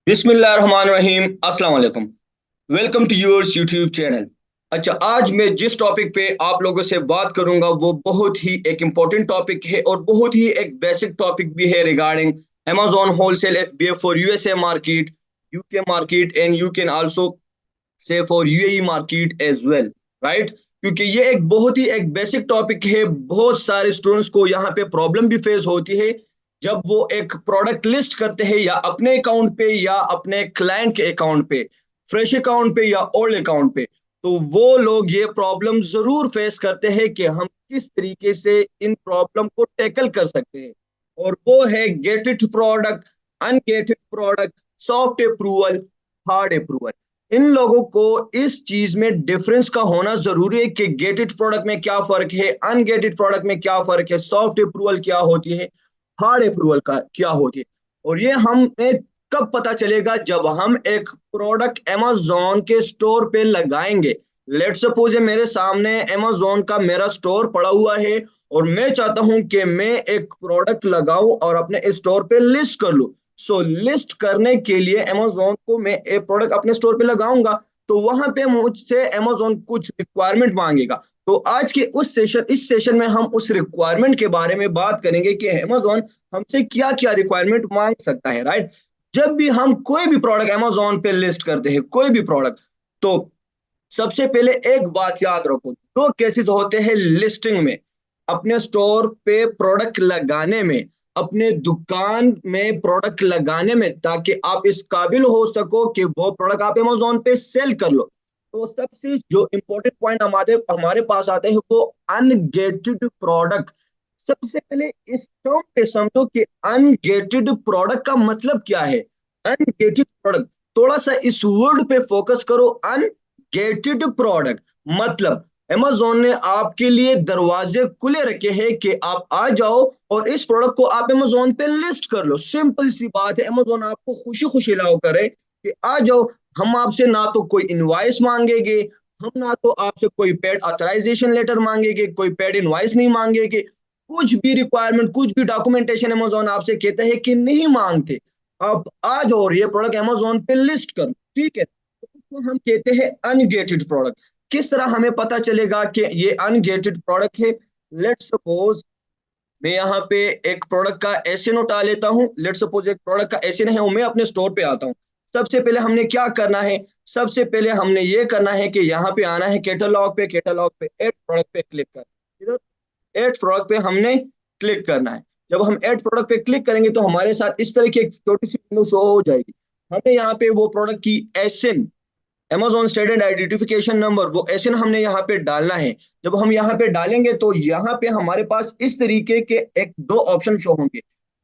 बिस्मिल्लाहिर्रहमानिर्रहीम अस्सलाम वालेकुम। Welcome to yours YouTube channel. अच्छा, आज मैं जिस टॉपिक पे आप लोगों से बात करूंगा वो बहुत ही एक इम्पोर्टेंट टॉपिक है और बहुत ही एक बेसिक टॉपिक भी है regarding Amazon wholesale FBA for USA market, UK market and you can also say for UAE market as well, right. क्योंकि ये एक बहुत ही एक बेसिक टॉपिक है। बहुत सारे स्टूडेंट्स को यहाँ पे प्रॉब्लम भी फेस होती है जब वो एक प्रोडक्ट लिस्ट करते हैं या अपने अकाउंट पे या अपने क्लाइंट के अकाउंट पे, फ्रेश अकाउंट पे या ओल्ड अकाउंट पे। तो वो लोग ये प्रॉब्लम जरूर फेस करते हैं कि हम किस तरीके से इन प्रॉब्लम को टैकल कर सकते हैं। और वो है gated product, ungated product, soft approval, hard approval. इन लोगों को इस चीज में डिफरेंस का होना जरूरी है कि गेटेड प्रोडक्ट में क्या फर्क है, अनगेटेड प्रोडक्ट में क्या फर्क है, सॉफ्ट अप्रूवल क्या होती है, हार्ड अप्रूवल का क्या होती है। और ये हमें कब पता चलेगा? जब हम एक प्रोडक्ट अमेजोन के स्टोर पे लगाएंगे। लेट सपोज मेरे सामने अमेजोन का मेरा स्टोर पड़ा हुआ है और मैं चाहता हूं कि मैं एक प्रोडक्ट लगाऊं और अपने स्टोर पे लिस्ट कर लूं। सो लिस्ट करने के लिए अमेजोन को मैं एक प्रोडक्ट अपने स्टोर पे लगाऊंगा, तो वहां पे मुझसे अमेजोन कुछ रिक्वायरमेंट मांगेगा। तो आज के इस सेशन में हम उस रिक्वायरमेंट के बारे में बात करेंगे कि अमेजोन हमसे क्या क्या रिक्वायरमेंट मांग सकता है, राइट। जब भी हम कोई भी प्रोडक्ट अमेजोन पे लिस्ट करते हैं, कोई भी प्रोडक्ट, तो सबसे पहले एक बात याद रखो। दो केसेस होते हैं लिस्टिंग में, अपने स्टोर पे प्रोडक्ट लगाने में, अपने दुकान में प्रोडक्ट लगाने में, ताकि आप इस काबिल हो सको कि वो प्रोडक्ट आप अमेजोन पे सेल कर लो। तो सबसे जो इंपॉर्टेंट पॉइंट हमारे हमारे पास आते हैं वो अनगेटेड प्रोडक्ट। सबसे पहले इस टर्म पे समझो कि अनगेटेड प्रोडक्ट का मतलब क्या है। अनगेटेड प्रोडक्ट, थोड़ा सा इस वर्ड पे फोकस करो। गेटेड प्रोडक्ट मतलब अमेजोन ने आपके लिए दरवाजे खुले रखे हैं कि आप आ जाओ और इस प्रोडक्ट को आप अमेजोन पे लिस्ट कर लो। सिंपल सी बात है, अमेजोन आपको खुशी खुशी अलाउ करे कि आ जाओ। हम आपसे ना तो कोई इनवॉइस मांगेंगे, हम ना तो आपसे कोई पेड ऑथराइजेशन लेटर मांगेंगे, कोई पेड इनवॉइस नहीं मांगेंगे। कुछ भी रिक्वायरमेंट, कुछ भी डॉक्यूमेंटेशन अमेजोन आपसे कहता है कि नहीं मांगते। आप आ जाओ और ये प्रोडक्ट अमेजोन पे लिस्ट कर लो, ठीक है। तो हम कहते हैं अनगेटेड प्रोडक्ट। किस तरह हमें पता चलेगा कि ये अनगेटेड प्रोडक्ट है? लेट सपोज मैं यहाँ पे एक प्रोडक्ट का एसएन उठा लेता हूँ। लेट सपोज एक प्रोडक्ट का एसएन है और मैं अपने स्टोर पे आता हूँ। सबसे पहले हमने क्या करना है? सबसे पहले हमने ये करना है कि यहाँ पे आना है कैटलॉग पे, कैटलॉग पे एड प्रोडक्ट पे क्लिक कर, इधर एड प्रोडक्ट पे हमने क्लिक करना है। जब हम एड प्रोडक्ट पे क्लिक करेंगे तो हमारे साथ इस तरह की एक छोटी सी विंडो शो हो जाएगी। हमें यहाँ पे वो प्रोडक्ट की ASIN, Amazon standard identification number, वो एसएन हमने यहाँ पे डालना है। जब हम यहाँ पे डालेंगे तो यहाँ पे हमारे पास इस तरीके के एक दो ऑप्शन शो होंगे।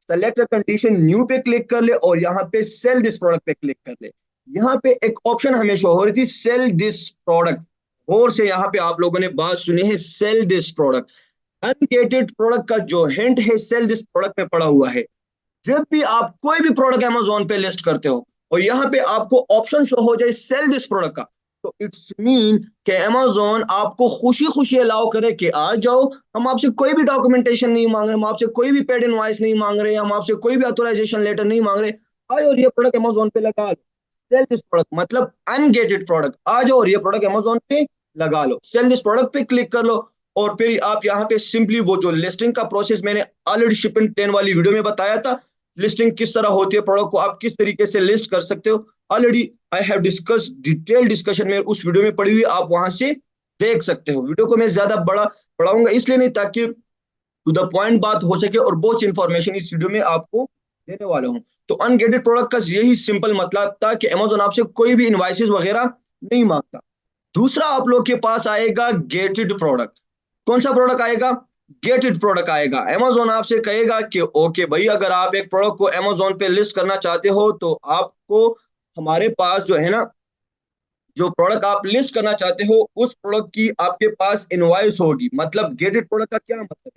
सेलेक्ट कंडीशन न्यू पे क्लिक कर ले और यहाँ पे सेल दिस प्रोडक्ट पे क्लिक कर ले। यहाँ पे एक ऑप्शन हमें शो हो रही थी, सेल दिस प्रोडक्ट। और से यहाँ पे आप लोगों ने बात सुनी है, sell this product. Ungated product का जो हिंट है सेल दिस प्रोडक्ट में पड़ा हुआ है। जब भी आप कोई भी प्रोडक्ट अमेजोन पे लिस्ट करते हो और यहाँ पे आपको ऑप्शन शो हो जाए सेल दिस प्रोडक्ट का, तो इट्स मीन कि अमेजोन आपको खुशी खुशी अलाउ करे कि आ जाओ। हम आपसे कोई भी डॉक्यूमेंटेशन नहीं मांग रहे, हम आपसे कोई भी पेड इनवॉइस नहीं मांग रहे, हम आपसे कोई भी ऑथराइजेशन लेटर नहीं मांग रहे। आए और ये प्रोडक्ट अमेजोन पे लगा लो। सेल दिस प्रोडक्ट मतलब अनगेटेड प्रोडक्ट। आ जाओ और ये प्रोडक्ट अमेजोन पे लगा लो, सेल दिस प्रोडक्ट पे क्लिक कर लो। और फिर आप यहाँ पे सिंपली वो जो लिस्टिंग का प्रोसेस मैंने ऑलरेडी शिपिंग 10 वाली वीडियो में बताया था, लिस्टिंग किस तरह होती है, प्रोडक्ट को आप किस तरीके से लिस्ट कर सकते हो, already I have discuss detail discussion में उस वीडियो में पड़ी हुई, आप वहां से देख सकते हो। वीडियो को मैं ज्यादा बड़ा बढ़ाऊंगा इसलिए नहीं, ताकि टू द पॉइंट बात हो सके और बहुत इंफॉर्मेशन इस वीडियो में आपको देने वाला हूं। तो अनगेटेड प्रोडक्ट का यही सिंपल मतलब था कि अमेजोन आपसे कोई भी इनवाइसेस वगैरह नहीं मांगता। दूसरा आप लोग के पास आएगा गेटेड प्रोडक्ट। कौन सा प्रोडक्ट आएगा? गेटेड प्रोडक्ट आएगा। अमेजोन आपसे कहेगा कि ओके भाई, अगर आप एक प्रोडक्ट को अमेजोन पे लिस्ट करना चाहते हो तो आपको हमारे पास जो है ना, जो प्रोडक्ट आप लिस्ट करना चाहते हो उस प्रोडक्ट की आपके पास इनवॉइस होगी। मतलब गेटेड प्रोडक्ट का क्या मतलब है?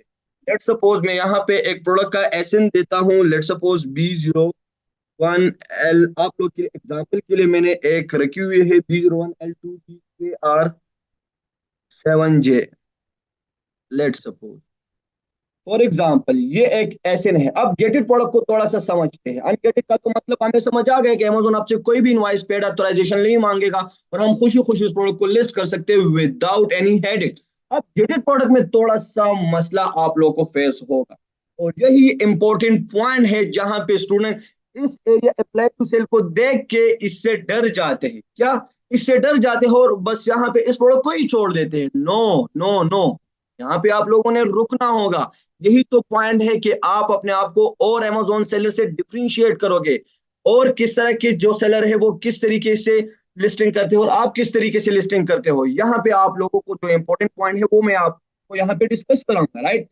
लेट सपोज मैं यहाँ पे एक प्रोडक्ट का एसएन देता हूँ, लेट सपोज B01L। आप लोग के एग्जांपल के लिए मैंने एक रखी हुई है B01L2BKR7J, let suppose. For example ये एक ऐसे नहीं है। अब गेटेड प्रोडक्ट को थोड़ा सा समझते हैं। अनगेटेड का तो मतलब हमें समझ आ गया कि अमेजोन आपसे कोई भी इनवॉइस पेड ऑथराइजेशन नहीं मांगेगा और हम खुशी खुशी उस प्रोडक्ट को लिस्ट कर सकते हैं विदाउट एनी हेडेक। अब गेटेड प्रोडक्ट में थोड़ा सा मसला आप लोगों को फेस होगा और यही इंपॉर्टेंट पॉइंट है जहां पे स्टूडेंट इस एरिया अप्लाई टू सेल को देख के इससे डर जाते हैं। क्या इससे डर जाते हो और बस यहाँ पे इस प्रोडक्ट को ही छोड़ देते हैं? नो नो नो, यहाँ पे आप लोगों ने रुकना होगा। यही तो पॉइंट है कि आप अपने आप को और अमेजोन सेलर से डिफरेंशिएट करोगे और किस तरह के जो सेलर है वो किस तरीके से लिस्टिंग करते हो और आप किस तरीके से लिस्टिंग करते हो। यहाँ पे आप लोगों को जो इंपॉर्टेंट पॉइंट है वो मैं आपको यहाँ पे डिस्कस कराऊंगा, राइट।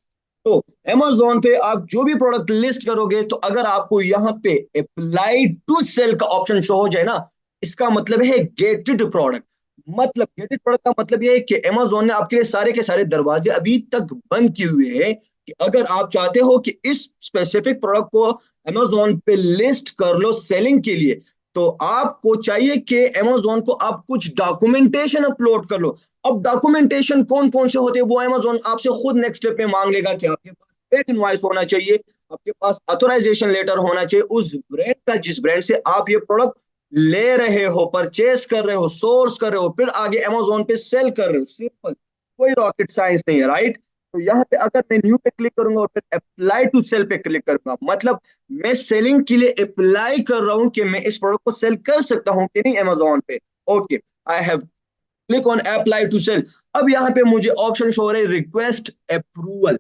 तो अमेजोन पे आप जो भी प्रोडक्ट लिस्ट करोगे तो अगर आपको यहाँ पे अप्लाई टू सेल का ऑप्शन शो हो जाए ना, इसका मतलब है गेटेड प्रोडक्ट। मतलब गेटेड प्रोडक्ट का मतलब यह है कि अमेजोन ने आपके लिए सारे के सारे दरवाजे अभी तक बंद किए हुए हैं कि अगर आप चाहते हो कि इस स्पेसिफिक प्रोडक्ट को अमेजोन पे लिस्ट कर लो सेलिंग के लिए, तो आपको चाहिए कि अमेजोन को आप कुछ डॉक्यूमेंटेशन अपलोड कर लो। अब डॉक्यूमेंटेशन कौन कौन से होते हैं वो अमेजोन आपसे खुद नेक्स्ट स्टेप में मांग लेगा कि आपके पास पेड इनवॉइस होना चाहिए, आपके पास ऑथराइजेशन लेटर होना चाहिए उस ब्रांड का जिस ब्रांड से आप ये प्रोडक्ट ले रहे हो, परचेस कर रहे हो, सोर्स कर रहे हो, फिर आगे अमेजोन पे सेल कर रहे हो। सिंपल, कोई रॉकेट साइंस नहीं है, राइट। तो यहाँ पे अगर मैं न्यू पे क्लिक करूंगा और फिर अप्लाई टू सेल पे क्लिक करूंगा, मतलब मैं सेलिंग के लिए अप्लाई कर रहा हूं कि मैं इस प्रोडक्ट को सेल कर सकता हूं कि नहीं अमेजोन पे। Okay, I have click on apply to sell. अब यहाँ पे मुझे ऑप्शन शो हो रहे रिक्वेस्ट अप्रूवल।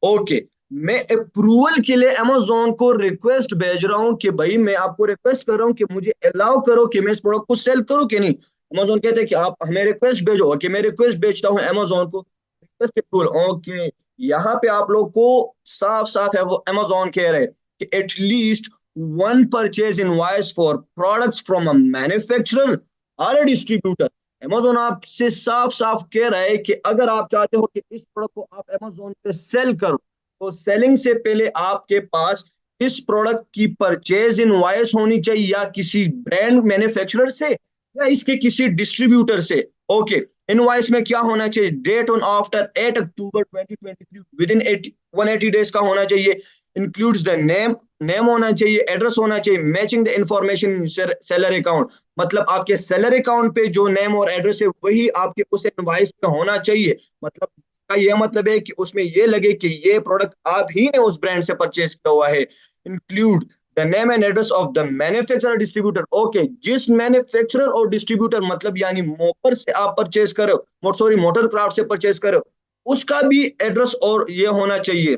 ओके, मैं अप्रूवल के लिए अमेजोन को रिक्वेस्ट भेज रहा हूँ कि भाई मैं आपको रिक्वेस्ट कर रहा हूँ कि मुझे अलाउ करो कि मैं इस प्रोडक्ट को सेल करूँ कि नहीं। अमेजोन कहते हैं कि आप हमें रिक्वेस्ट भेजो, कि मैं रिक्वेस्ट भेजता हूँ अमेजोन को, रिक्वेस्ट अप्रूवल। ओके, यहाँ पे आप लोग को साफ साफ है वो अमेजोन कह रहे हैं कि at least one purchase invoice for products from a manufacturer और अ डिस्ट्रीब्यूटर। अमेजोन आपसे साफ साफ कह रहा है कि अगर आप चाहते हो कि इस प्रोडक्ट को आप अमेजोन पे सेल करो तो सेलिंग से पहले आपके पास इस प्रोडक्ट की परचेज इनवॉइस होनी चाहिए या किसी ब्रांड मैन्युफैक्चरर से या इसके किसी डिस्ट्रीब्यूटर से। ओके, इनवॉइस में क्या होना चाहिए? Date on after 8 October 2023 within 180 days का होना चाहिए। इंक्लूड्स द नेम, नेम होना चाहिए, एड्रेस होना चाहिए, matching the information seller account, मतलब आपके सैलरी अकाउंट पे जो नेम और एड्रेस है वही आपके उस इनवॉइस पे होना चाहिए। मतलब का यह मतलब है कि उसमें ये लगे कि ये प्रोडक्ट आप ही ने उस ब्रांड से परचेज किया हुआ है। Include the name and address of the manufacturer distributor. Okay, जिस मैन्युफैक्चरर और डिस्ट्रीब्यूटर मतलब यानी मोपर से आप परचेज करो, सॉरी मोटर क्राफ्ट से परचेज करो, उसका भी एड्रेस और ये होना चाहिए,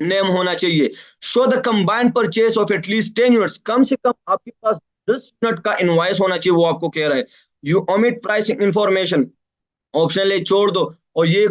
नेम होना चाहिए। Show the combined purchase of at least 10 units, कम से कम आपके पास 10 यूनिट का इनवॉइस होना चाहिए, वो आपको कह रहा है। You omit pricing information, option ले छोड़ दो। और ये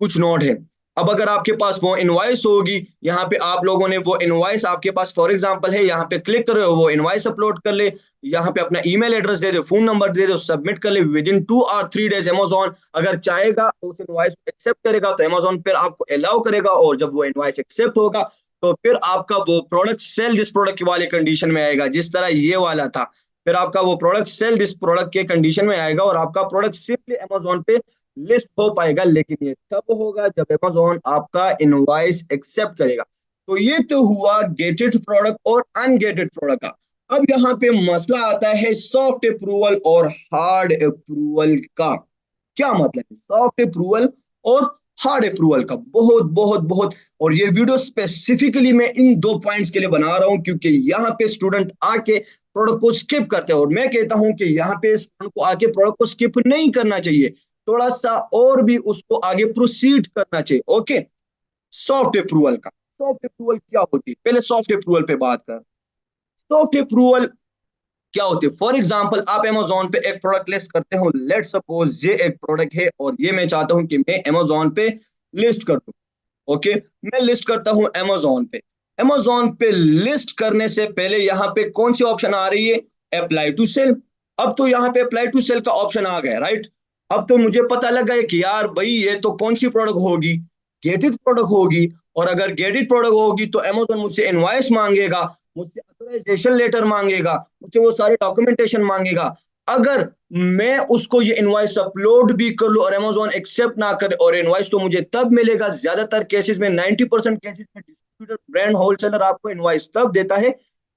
कुछ नोट है। अब अगर आपके पास वो इनवॉइस होगी, यहाँ पे आप लोगों ने वो इनवॉइस आपके पास फॉर एग्जांपल है, यहाँ पे क्लिक कर रहे हो, वो इनवॉइस अपलोड कर ले, यहाँ पे अपना ईमेल एड्रेस दे दो, फोन नंबर दे दो, सबमिट कर ले। विद इन 2 और 3 डेज अमेजोन अगर चाहेगा तो उस इनवॉइस को एक्सेप्ट करेगा, तो अमेजोन फिर आपको अलाउ करेगा और जब वो इनवॉइस एक्सेप्ट होगा तो फिर आपका वो प्रोडक्ट सेल दिस प्रोडक्ट वाले कंडीशन में आएगा जिस तरह ये वाला था। फिर आपका वो प्रोडक्ट सेल दिस प्रोडक्ट के कंडीशन में आएगा और आपका प्रोडक्ट सिंपली अमेजोन पे लिस्ट हो पाएगा। लेकिन ये तब होगा जब अमेजोन आपका इनवॉइस एक्सेप्ट करेगा। तो ये तो हुआ गेटेड प्रोडक्ट और अनगेटेड प्रोडक्ट का। अब यहाँ पे मसला आता है सॉफ्ट अप्रूवल और हार्ड अप्रूवल का। क्या मतलब है सॉफ्ट अप्रूवल और हार्ड अप्रूवल का? बहुत बहुत बहुत। और ये वीडियो स्पेसिफिकली मैं इन दो पॉइंट्स के लिए बना रहा हूं क्योंकि यहाँ पे स्टूडेंट आके प्रोडक्ट को स्किप करते हैं और मैं कहता हूं कि यहाँ पे स्टूडेंट को आके प्रोडक्ट को स्किप नहीं करना चाहिए, थोड़ा सा और भी उसको आगे प्रोसीड करना चाहिए। ओके, सॉफ्ट अप्रूवल का, सॉफ्ट अप्रूवल क्या होती है? पहले सॉफ्ट अप्रूवल पे बात कर। सॉफ्ट अप्रूवल क्या होती है? फॉर एग्जाम्पल आप अमेजोन पे एक प्रोडक्ट लिस्ट करते हो, लेट सपोज ये एक प्रोडक्ट है और ये मैं चाहता हूं कि मैं अमेजोन पे लिस्ट कर दूं। ओके, मैं लिस्ट करता हूं अमेजोन पे। अमेजोन पे लिस्ट करने से पहले यहाँ पे कौन सी ऑप्शन आ रही है? Apply to sell. अब तो यहाँ पे अप्लाई टू सेल का ऑप्शन आ गया, राइट। अब तो मुझे पता लगा है कि यार भाई ये तो कौन सी प्रोडक्ट होगी? गेटेड प्रोडक्ट होगी। और अगर गेटेड प्रोडक्ट होगी तो अमेजोन मुझसे इनवॉइस मांगेगा, मुझसे ऑथराइजेशन लेटर मांगेगा, मुझसे वो सारे डॉक्यूमेंटेशन मांगेगा। अगर मैं उसको ये इनवॉइस अपलोड भी कर लूं और अमेजोन एक्सेप्ट ना करे, और इनवॉइस तो मुझे तब मिलेगा, ज्यादातर केसेस में 90% केसेस में डिस्ट्रीब्यूटर ब्रांड होलसेलर आपको इनवॉइस तब देता है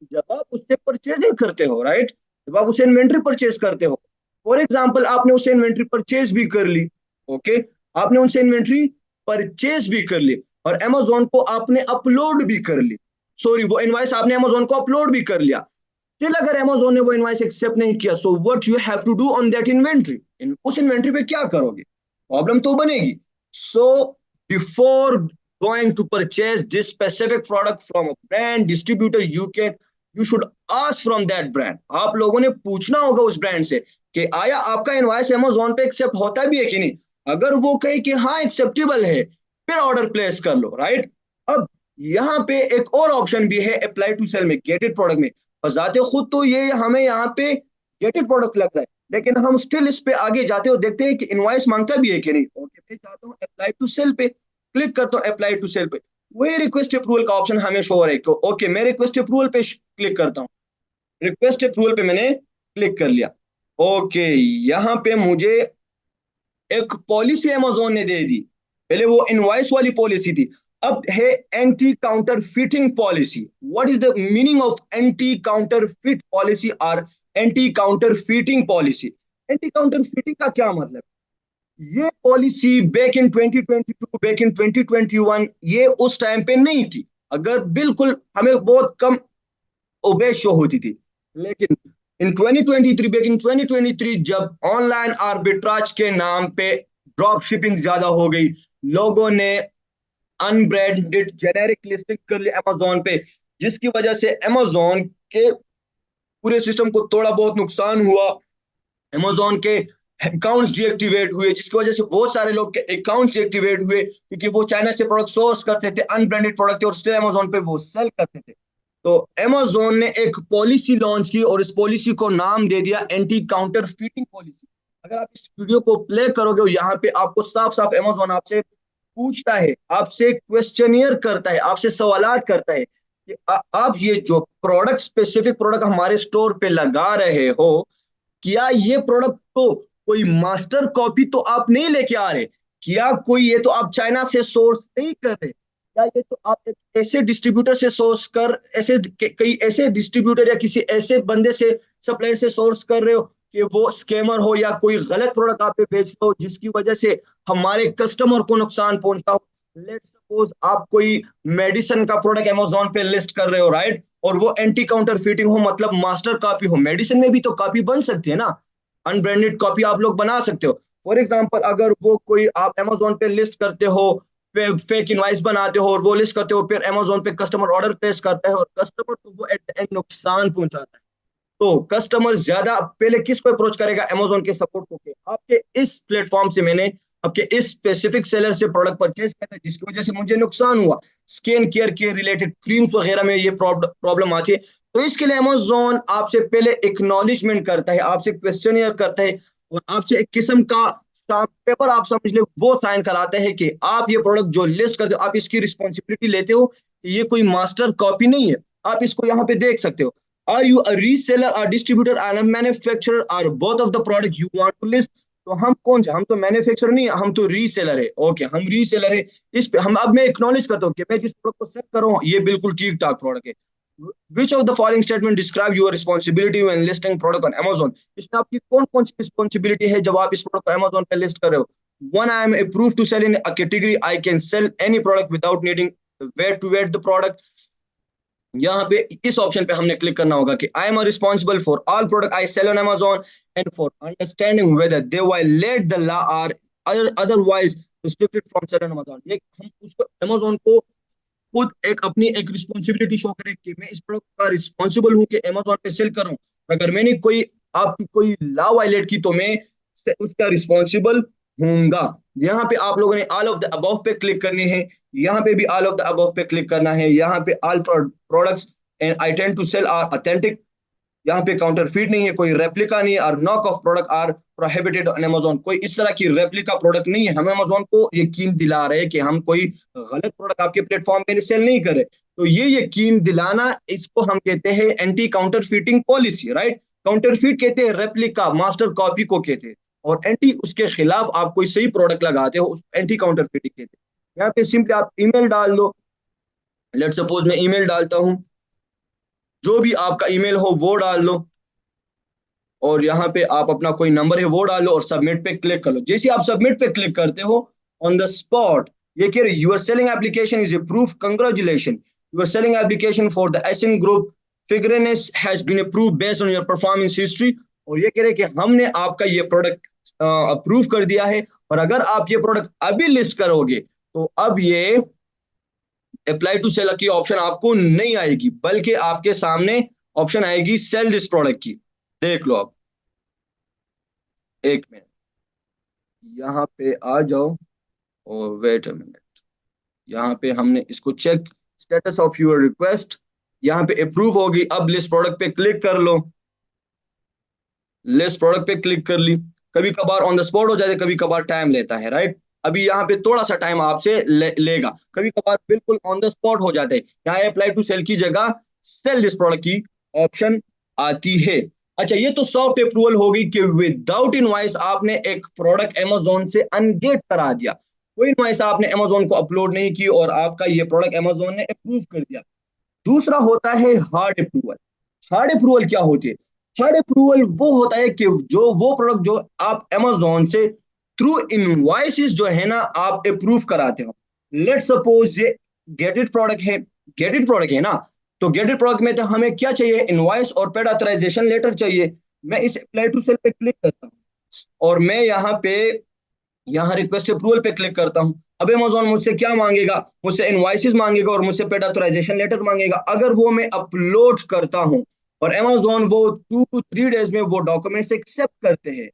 जब आप उससे परचेजिंग करते हो, राइट? जब आप उसे इन्वेंट्री परचेज करते हो। फॉर एग्जाम्पल, आपने उसे इन्वेंट्री परचेज भी कर ली, ओके, आपने उनसे इन्वेंट्री परचेज भी कर ली और अमेजोन को आपने अपलोड भी कर ली, सॉरी, वो इनवॉइस आपने अमेजोन को अपलोड भी कर लिया। फिर अगर अमेजोन ने वो इनवॉइस एक्सेप्ट नहीं किया, so what you have to do on that inventory, उस इन्वेंट्री पे क्या करोगे? प्रॉब्लम तो बनेगी। So before going to purchase this specific product from a brand distributor, you should ask from that brand। आप लोगों ने पूछना होगा उस ब्रांड से कि आया आपका इनवॉइस अमेजोन पे एक्सेप्ट होता भी है कि नहीं। अगर वो कहे कि हाँ एक्सेप्टेबल है, फिर ऑर्डर प्लेस कर लो, राइट? अब यहाँ पे एक और ऑप्शन भी है अप्लाई टू सेल में, गेटेड प्रोडक्ट में। बजाते खुद तो ये हमें यहाँ पे गेटेड प्रोडक्ट लग रहा है, लेकिन हम स्टिल इस पे आगे जाते हो देखते हैं कि इनवॉइस मांगता भी है कि नहीं। ओके, मैं जाता हूँ अप्लाई टू सेल पे, क्लिक करता हूँ अप्लाई टू सेल पे। वही रिक्वेस्ट अप्रूवल का ऑप्शन हमें शो हो रहा है। ओके, मैं रिक्वेस्ट अप्रूवल पे क्लिक करता हूँ। रिक्वेस्ट अप्रूवल पे मैंने क्लिक कर लिया। ओके, यहाँ पे मुझे एक पॉलिसी अमेजोन ने दे दी। पहले वो इनवॉइस वाली पॉलिसी थी, अब है anti counterfeiting policy. What is the meaning of anti counterfeit policy और anti counterfeiting policy? Anti counterfeiting का क्या मतलब? ये policy back in 2022, back in 2021 ये उस टाइम पे नहीं थी। अगर बिल्कुल हमें बहुत कम ओबे शो होती थी। लेकिन इन 2023, बैक इन 2023, जब ऑनलाइन आर्बिट्राज के नाम पे ड्रॉप शिपिंग ज्यादा हो गई, लोगों ने अनब्रांडेड जेनेरिक लिस्टिंग कर ली अमेजोन पे, जिसकी वजह से अमेजोन के पूरे सिस्टम को थोड़ा बहुत नुकसान हुआ। अमेजोन के अकाउंट्स डीएक्टिवेट हुए, जिसकी वजह से बहुत सारे लोग के अकाउंट्स डीएक्टिवेट हुए, क्योंकि वो चाइना से प्रोडक्ट सोर्स करते थे, अनब्रांडेड प्रोडक्ट थे, और स्टिल अमेजोन पे वो सेल करते थे। तो अमेजोन ने एक पॉलिसी लॉन्च की और इस पॉलिसी को नाम दे दिया एंटी काउंटर फीटिंग पॉलिसी। अगर आप इस वीडियो को प्ले करोगे, यहाँ पे आपको साफ साफ अमेजोन आपसे पूछता है, आपसे क्वेश्चनियर करता है, आपसे सवालात करता है कि आप ये जो प्रोडक्ट, स्पेसिफिक प्रोडक्ट हमारे स्टोर पे लगा रहे हो, क्या ये प्रोडक्ट तो कोई मास्टर कॉपी तो आप नहीं लेके आ रहे? क्या कोई ये तो आप चाइना से सोर्स नहीं कर रहे? क्या ये तो आप एक ऐसे डिस्ट्रीब्यूटर से सोर्स कर, ऐसे कई ऐसे डिस्ट्रीब्यूटर या किसी ऐसे बंदे से, सप्लायर से सोर्स कर रहे हो कि वो स्कैमर हो या कोई गलत प्रोडक्ट आप पे बेच रहे हो, जिसकी वजह से हमारे कस्टमर को नुकसान पहुंचता हो? लेट्स सपोज आप कोई मेडिसिन का प्रोडक्ट अमेजोन पे लिस्ट कर रहे हो, राइट? और वो एंटी काउंटर फिटिंग हो, मतलब मास्टर कॉपी हो। मेडिसिन में भी तो कॉपी बन सकती है ना, अनब्रांडेड कॉपी आप लोग बना सकते हो। फॉर एग्जांपल, अगर वो कोई आप अमेजोन पे लिस्ट करते हो, फेक इनवाइस बनाते हो और वो लिस्ट करते हो, फिर अमेजोन पे कस्टमर ऑर्डर प्लेस करता है और कस्टमर को वो एट द एंड नुकसान पहुंचाता है, तो कस्टमर ज्यादा पहले किसको अप्रोच करेगा? अमेजोन के सपोर्ट को। के आपके इस प्लेटफॉर्म से मैंने आपके इस स्पेसिफिक सेलर से प्रोडक्ट परचेज किया था, जिसकी वजह से मुझे नुकसान हुआ, स्किन केयर के रिलेटेड क्रीम्स वगैरह में ये प्रॉब्लम आती है। तो इसके लिए अमेजोन आपसे पहले एक्नॉलेजमेंट करता है, आपसे क्वेश्चनियर करता है और आपसे एक किस्म का स्टाम्प पेपर, आप समझ ले, वो साइन कराते हैं कि आप ये प्रोडक्ट जो लिस्ट करते हो, आप इसकी रिस्पॉन्सिबिलिटी लेते हो, ये कोई मास्टर कॉपी नहीं है। आप इसको यहाँ पे देख सकते हो। Are you a reseller, a distributor, and a manufacturer? Are both of the product you want to list? तो हम कौन से? हम तो मैन्युफैक्चरर नहीं, हम तो रीसेलर है। ओके, हम रीसेलर है। इस पे हम, अब मैं एक्नॉलेज करता हूँ कि मैं जिस प्रोडक्ट को सेल कर रहा हूँ ये बिल्कुल ठीक ठाक प्रोडक्ट है। Which of the following statement describe your responsibility when listing product on Amazon? इसमें आपकी कौन कौन सी रिस्पॉन्सिबिलिटी है जब आप इस प्रोडक्ट को अमेजोन पे लिस्ट कर रहे हो? One, I am approved to sell in a category, I can sell any product without needing where to wait the product. यहाँ पे इस ऑप्शन पे हमने क्लिक करना होगा कि I am responsible for all product I sell on Amazon and for understanding whether they violate the law are otherwise restricted from sell on Amazon. ये हम उसको अमेजोन को खुद एक अपनी एक रिस्पॉन्सिबिलिटी शो करें कि मैं इस प्रोडक्ट का रिस्पॉन्सिबल हूँ कि अमेजोन पे सेल कर रहा हूँ। अगर मैंने कोई आपकी कोई लॉ वायलेट की तो मैं उसका रिस्पॉन्सिबल होऊंगा। यहाँ पे आप लोगों ने ऑल ऑफ द अबव पे क्लिक करनी है, यहाँ पे भी ऑल ऑफ द अबव पे क्लिक करना है। यहाँ पे all products and I tend to sell are authentic, यहाँ पे काउंटर फीट नहीं है, कोई रेप्लिका नहीं है, और knock off product are prohibited on Amazon. कोई इस तरह की रेप्लिका प्रोडक्ट नहीं है। हम अमेजोन को यकीन दिला रहे हैं कि हम कोई गलत प्रोडक्ट आपके प्लेटफॉर्म पे सेल नहीं करे। तो ये यकीन दिलाना, इसको हम कहते हैं anti counter fitting policy, right? Counterfeit कहते हैं रेप्लिका, मास्टर कॉपी को कहते हैं। और एंटी, उसके खिलाफ आप कोई सही प्रोडक्ट लगाते हो, उस एंटी काउंटरफीटिंग कहते हैं। यहाँ पे सिंपली आप ईमेल डाल दो। लेट सपोज मैं ईमेल डालता हूँ, जो भी आपका ईमेल हो वो डाल लो, और यहाँ पे आप अपना कोई नंबर है वो डालो और सबमिट पे क्लिक कर लो। जैसे आप सबमिट पे क्लिक करते हो, ऑन द स्पॉट ये कह रहे your selling application is approve, congratulation, your selling application for the ASIN group फिगरेनेस has been approve based on your performance history. और ये कह रहे कि हमने आपका ये प्रोडक्ट अप्रूव कर दिया है, और अगर आप ये प्रोडक्ट अभी लिस्ट करोगे तो अब ये अप्लाई टू सेल की ऑप्शन आपको नहीं आएगी, बल्कि आपके सामने ऑप्शन आएगी सेल दिस प्रोडक्ट की। देख लो, अब एक मिनट यहाँ पे आ जाओ, और वेट अ मिनट, यहाँ पे हमने इसको check status of your request, यहाँ पे अप्रूव होगी। अब लिस्ट प्रोडक्ट पे क्लिक कर लो, लिस्ट प्रोडक्ट पे क्लिक कर ली। कभी कभार ऑन द स्पॉट हो जाता है, कभी कभार टाइम लेता है, राइट। अभी यहाँ पे थोड़ा सा टाइम आपसे लेगा, कभी कभार बिल्कुल ऑन द स्पॉट हो जाता है। यहाँ अप्लाई टू सेल की जगह सेल दिस प्रोडक्ट की ऑप्शन आती है। अच्छा, ये तो सॉफ्ट अप्रूवल होगी कि विदाउट इनवॉइस आपने एक प्रोडक्ट अमेजोन से अनगेट करा दिया, कोई इनवॉइस आपने अमेजोन को अपलोड नहीं की और आपका ये प्रोडक्ट अमेजोन ने अप्रूव कर दिया। दूसरा होता है हार्ड अप्रूवल। हार्ड अप्रूवल क्या होती है? हार्ड अप्रूवल वो होता है कि जो वो प्रोडक्ट जो आप अमेजोन से थ्रू इनवॉइसेस जो है ना आप अप्रूव कराते हो। लेट सपोज ये गेटेड प्रोडक्ट है, गेटेड प्रोडक्ट है ना, तो गेटेड प्रोडक्ट में तो हमें क्या चाहिए? इनवॉइस और पेड ऑथराइजेशन लेटर चाहिए। मैं इस अप्लाई टू सेल पे क्लिक करता हूँ, और मैं यहाँ रिक्वेस्ट अप्रूवल पे क्लिक करता हूँ। अब अमेजोन मुझसे क्या मांगेगा? मुझसे इनवॉइसेस मांगेगा और मुझसे पेड ऑथराइजेशन लेटर मांगेगा। अगर वो मैं अपलोड करता हूँ और अमेजोन वो 2 to 3 डेज में वो डॉक्यूमेंट्स एक्सेप्ट करते हैं,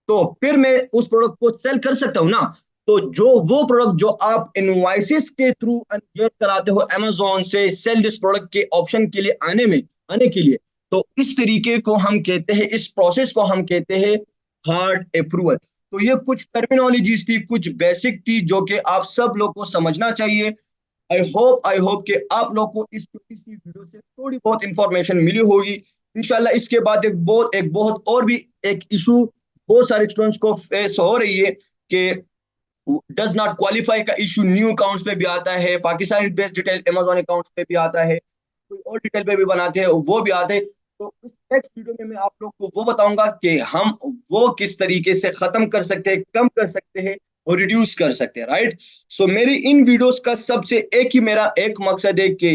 तो फिर मैं उस प्रोडक्ट को सेल कर सकता हूँ ना। तो जो वो प्रोडक्ट जो आप इनवॉइसेस के थ्रू गेट कराते हो अमेजोन से सेल दिस प्रोडक्ट के ऑप्शन के लिए आने के लिए, तो इस तरीके को हम कहते हैं, इस प्रोसेस को हम कहते हैं हार्ड अप्रूवल। तो ये कुछ टर्मिनोलॉजीज थी, कुछ बेसिक थी, जो कि आप सब लोग को समझना चाहिए। आई होप कि आप लोग को इस छोटी सी वीडियो से थोड़ी बहुत इंफॉर्मेशन मिली होगी। इंशाल्लाह इसके बाद एक बहुत और भी एक इशू बहुत सारे स्टूडेंट्स को फेस हो रही है कि डज नॉट क्वालिफाई का इशू न्यू अकाउंट्स पे भी आता है, Pakistani based detail Amazon accounts पे भी आता है, कोई और डिटेल पे भी बनाते हैं वो भी आते हैं। तो इस नेक्स्ट वीडियो में मैं आप लोग को वो बताऊंगा कि हम वो किस तरीके से खत्म कर सकते हैं, कम कर सकते हैं और रिड्यूस कर सकते हैं, राइट। सो मेरी इन वीडियोस का सबसे मेरा एक मकसद है कि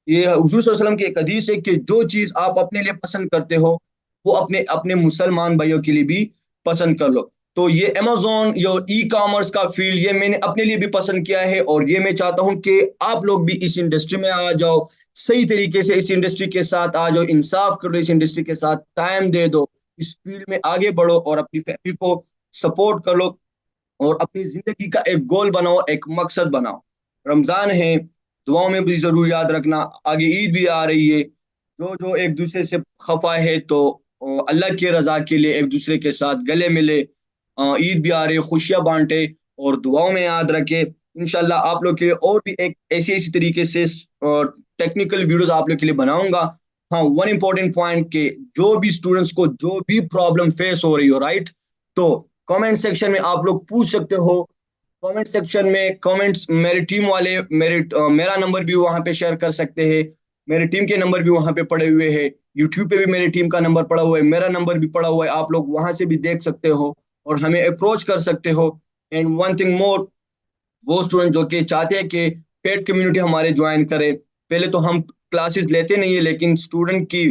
ये हुजूर सल्लल्लाहु अलैहि वसल्लम की एक हदीस है कि जो चीज आप अपने लिए पसंद करते हो वो अपने अपने मुसलमान भाइयों के लिए भी पसंद कर लो। तो ये अमेजोन, ये ई कॉमर्स का फील्ड, ये मैंने अपने लिए भी पसंद किया है, और ये मैं चाहता हूं कि आप लोग भी इस इंडस्ट्री में आ जाओ, सही तरीके से इस इंडस्ट्री के साथ आ जाओ, इंसाफ कर लो, इस इंडस्ट्री के साथ टाइम दे दो, इस फील्ड में आगे बढ़ो और अपनी फैमिली को सपोर्ट कर लो, और अपनी जिंदगी का एक गोल बनाओ, एक मकसद बनाओ। रमजान है, दुआओं में भी जरूर याद रखना, आगे ईद भी आ रही है। जो जो एक दूसरे से खफा है तो अल्लाह की रजा के लिए एक दूसरे के साथ गले मिले। ईद भी आ रही है, खुशियां बांटे और दुआओं में याद रखे। इंशाल्लाह आप लोग के लिए और भी एक ऐसी ऐसी तरीके से टेक्निकल वीडियोस आप लोग के लिए बनाऊंगा। हाँ, वन इंपॉर्टेंट पॉइंट के जो भी स्टूडेंट्स को जो भी प्रॉब्लम फेस हो रही हो, राइट, तो कमेंट सेक्शन में आप लोग पूछ सकते हो। कमेंट सेक्शन में कमेंट्स मेरी टीम वाले मेरा नंबर भी वहां पे शेयर कर सकते हैं, मेरी टीम के नंबर भी वहां पे पड़े हुए हैं। यूट्यूब पे भी मेरी टीम का नंबर पड़ा हुआ है, मेरा नंबर भी पड़ा हुआ है, आप लोग वहां से भी देख सकते हो और हमें अप्रोच कर सकते हो। एंड वन थिंग मोर, वो स्टूडेंट जो कि चाहते हैं कि पेड कम्युनिटी हमारे ज्वाइन करे, पहले तो हम क्लासेस लेते नहीं है, लेकिन स्टूडेंट की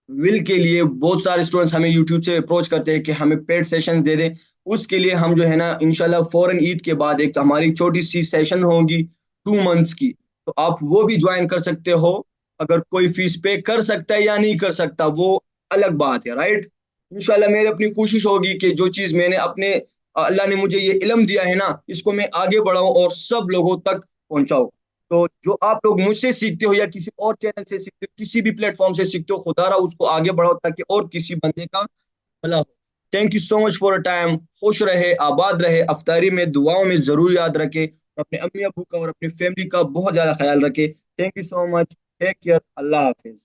विल के लिए बहुत सारे स्टूडेंट्स हमें यूट्यूब से अप्रोच करते हैं कि हमें पेड सेशंस दे दें। उसके लिए हम जो है ना इंशाल्लाह फौरन ईद के बाद एक हमारी छोटी सी सेशन होगी 2 मंथ्स की, तो आप वो भी ज्वाइन कर सकते हो। अगर कोई फीस पे कर सकता है या नहीं कर सकता वो अलग बात है, राइट। इंशाल्लाह मेरी अपनी कोशिश होगी कि जो चीज़ मैंने अपने अल्लाह ने मुझे ये इल्म दिया है ना, इसको मैं आगे बढ़ाऊं और सब लोगों तक पहुंचाऊं। तो जो आप लोग मुझसे सीखते हो या किसी और चैनल से सीखते हो, किसी भी प्लेटफॉर्म से सीखते हो, खुदारा उसको आगे बढ़ाओ ताकि और किसी बंदे का भला हो। Thank you so much for a time. खुश रहे, आबाद रहे, अफ्तारी में दुआओं में जरूर याद रखे, अपने अम्मी अबू का और अपनी फैमिली का बहुत ज्यादा ख्याल रखे। Thank you so much, take care, अल्लाह हाफिज।